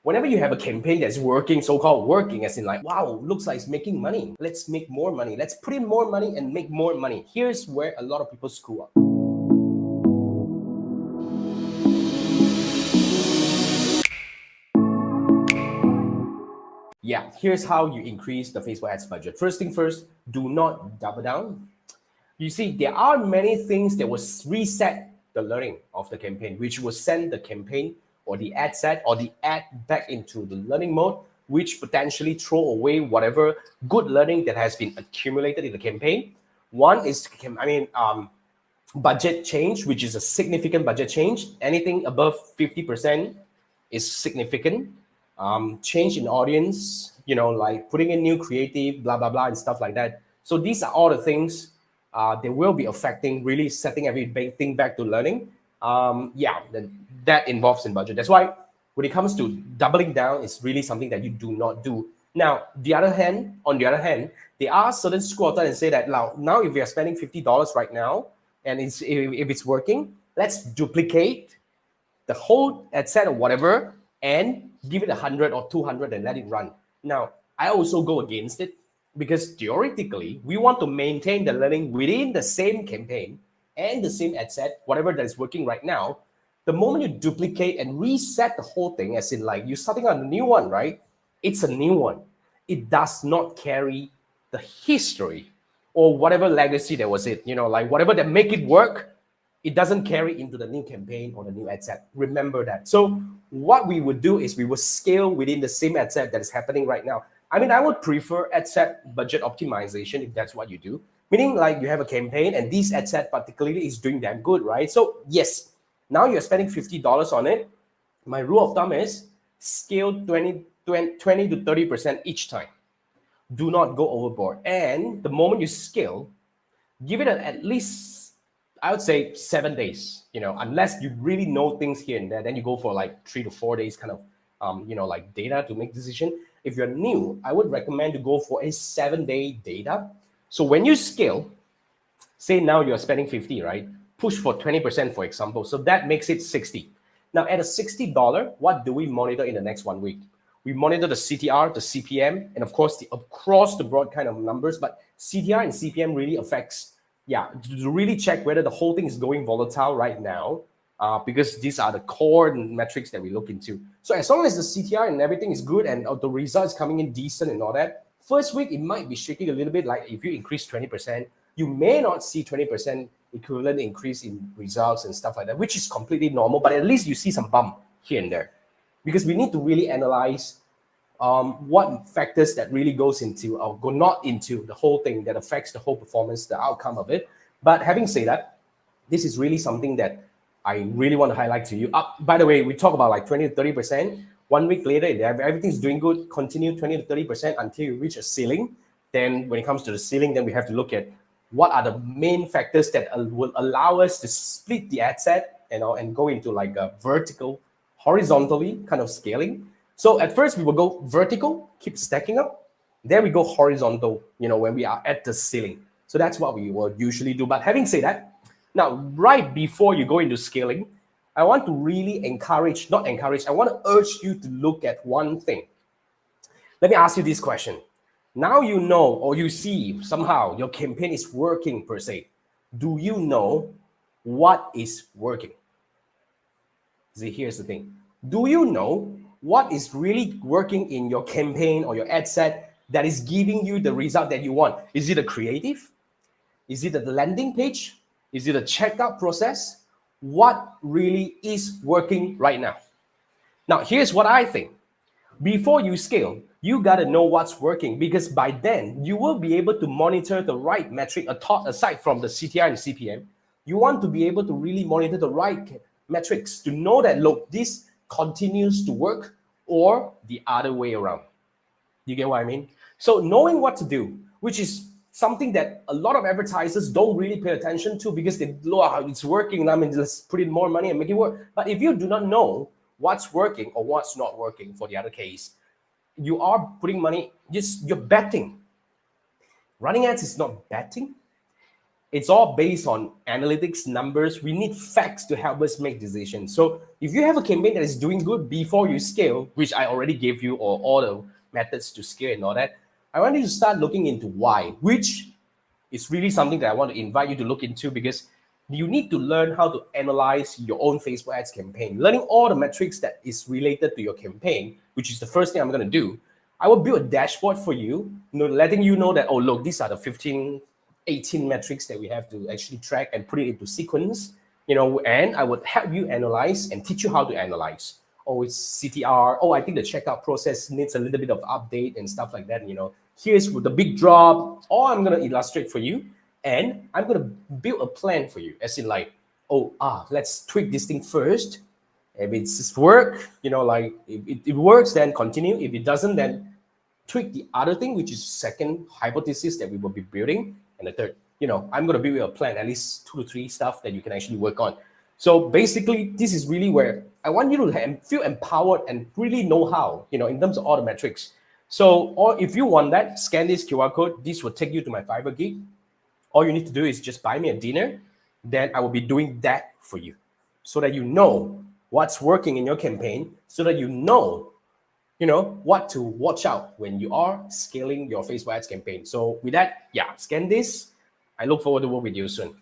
whenever you have a campaign that's working, so-called working, as in like, wow, looks like it's making money. Let's make more money. Let's put in more money and make more money. Here's where a lot of people screw up. Yeah, here's how you increase the Facebook ads budget. First thing first, do not double down. You see, there are many things that will reset the learning of the campaign, which will send the campaign or the ad set or the ad back into the learning mode, which potentially throw away whatever good learning that has been accumulated in the campaign. One is, budget change, which is a significant budget change. Anything above 50% is significant. Change in audience, like putting in new creative, blah, blah, blah, and stuff like that. So these are all the things that will be affecting, really setting everything back to learning. That involves in budget. That's why when it comes to doubling down, it's really something that you do not do. Now, on the other hand, there are certain school of thought and say that now if we are spending $50 right now, and if it's working, let's duplicate the whole ad set or whatever and give it 100 or 200 and let it run. Now, I also go against it because theoretically, we want to maintain the learning within the same campaign and the same ad set, whatever that is working right now. The moment you duplicate and reset the whole thing, as in like you're starting on a new one, right? It's a new one. It does not carry the history or whatever legacy that was it, like whatever that make it work, it doesn't carry into the new campaign or the new ad set. Remember that. So what we would do is we will scale within the same ad set that is happening right now. I would prefer ad set budget optimization if that's what you do. Meaning like you have a campaign and this ad set particularly is doing damn good, right? So yes, now you're spending $50 on it. My rule of thumb is scale 20 to 30% each time. Do not go overboard. And the moment you scale, give it at least, I would say 7 days, unless you really know things here and there, then you go for like 3 to 4 days kind of, like data to make decision. If you're new, I would recommend to go for a 7-day data. So when you scale, say now you're spending 50, right? Push for 20%, for example. So that makes it 60. Now at a $60, what do we monitor in the next 1 week? We monitor the CTR, the CPM, and of course the across the broad kind of numbers, but CTR and CPM really affects, to really check whether the whole thing is going volatile right now, because these are the core metrics that we look into. So as long as the CTR and everything is good and the results coming in decent and all that, first week it might be shaking a little bit, like if you increase 20%, you may not see 20% equivalent increase in results and stuff like that, which is completely normal, but at least you see some bump here and there. Because we need to really analyze what factors that really goes into or go not into the whole thing that affects the whole performance, the outcome of it. But having said that, this is really something that I really want to highlight to you. By the way, we talk about like 20 to 30%. 1 week later, if everything's doing good, continue 20 to 30% until you reach a ceiling. Then when it comes to the ceiling, then we have to look at what are the main factors that will allow us to split the ad set, and go into like a vertical, horizontally kind of scaling. So at first we will go vertical, keep stacking up. Then we go horizontal, when we are at the ceiling. So that's what we will usually do. But having said that, now right before you go into scaling, I want to really I want to urge you to look at one thing. Let me ask you this question. Now you know, or you see somehow your campaign is working per se. Do you know what is working? See, here's the thing. Do you know what is really working in your campaign or your ad set that is giving you the result that you want? Is it a creative? Is it the landing page? Is it a checkout process? What really is working right now? Now, here's what I think. Before you scale, you got to know what's working, because by then you will be able to monitor the right metric aside from the CTR and CPM. You want to be able to really monitor the right metrics to know that, look, this continues to work or the other way around. You get what I mean? So knowing what to do, which is something that a lot of advertisers don't really pay attention to because they know how it's working. Let's put in more money and make it work. But if you do not know what's working or what's not working for the other case, you are putting money, you're betting. Running ads is not betting. It's all based on analytics, numbers. We need facts to help us make decisions. So if you have a campaign that is doing good before you scale, which I already gave you all the methods to scale and all that, I want you to start looking into why, which is really something that I want to invite you to look into, because you need to learn how to analyze your own Facebook ads campaign. Learning all the metrics that is related to your campaign, which is the first thing I'm going to do. I will build a dashboard for you, letting you know that, oh, look, these are the 15, 18 metrics that we have to actually track and put it into sequence, and I would help you analyze and teach you how to analyze. Oh, it's CTR. Oh, I think the checkout process needs a little bit of update and stuff like that. Here's the big drop. Or I'm going to illustrate for you, and I'm going to build a plan for you, as in like, let's tweak this thing first. If it's work, like if it works, then continue. If it doesn't, then tweak the other thing, which is second hypothesis that we will be building. And the third, I'm going to build a plan, at least 2 to 3 stuff that you can actually work on. So basically, this is really where I want you to feel empowered and really know how, in terms of all the metrics. So, or if you want that, scan this QR code. This will take you to my Fiverr gig. All you need to do is just buy me a dinner. Then I will be doing that for you, so that you know what's working in your campaign, so that you know what to watch out when you are scaling your Facebook ads campaign. So with that, scan this. I look forward to work with you soon.